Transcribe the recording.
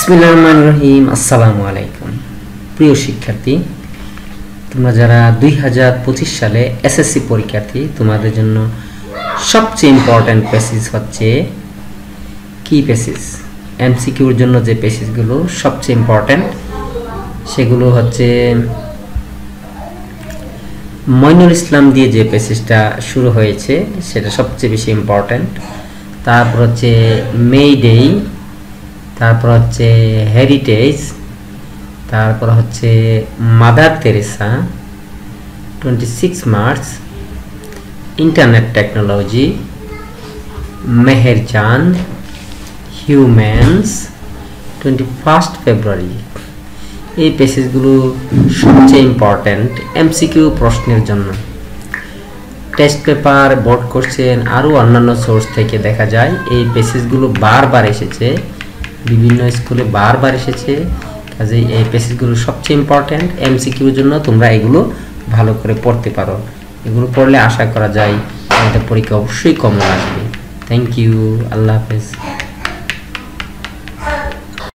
বিসমিল্লাহির রহমানির রহিম। আসসালামু আলাইকুম প্রিয় শিক্ষার্থী, তোমরা যারা 2025 সালে এসএসসি পরীক্ষার্থী, তোমাদের জন্য সবচেয়ে ইম্পর্টেন্ট প্যাসেজ হচ্ছে কি প্যাসেজ? এমসিকিউর জন্য যে প্যাসেজগুলো সবচেয়ে ইম্পর্টেন্ট সেগুলো হচ্ছে মইনুল ইসলাম দিয়ে যে প্যাসেজটা শুরু হয়েছে সেটা সবচেয়ে বেশি ইম্পর্টেন্ট। তারপর হচ্ছে মে ডে, তারপর হচ্ছে হেরিটেজ, তারপর হচ্ছে mother Teresa, 26 March, internet technology, Meher চাঁদ, হিউম্যানস, 21 ফেব্রুয়ারি। এই প্যাসেজগুলো সবচেয়ে ইম্পর্টেন্ট এমসিকিউ প্রশ্নের জন্য। টেস্ট পেপার, বোর্ড কোশ্চেন আরও অন্যান্য সোর্স থেকে দেখা যায় এই প্যাসেজগুলো বারবার এসেছে, বিভিন্ন স্কুলে বারবার এসেছে। কাজেই এই প্যাসেজগুলো সবচেয়ে ইম্পর্টেন্ট এমসিকিউর জন্য। তোমরা এগুলো ভালো করে পড়তে পারো। এগুলো পড়লে আশা করা যায় আমাদের পরীক্ষা অবশ্যই কমন আসবে। থ্যাংক ইউ, আল্লাহ হাফেজ।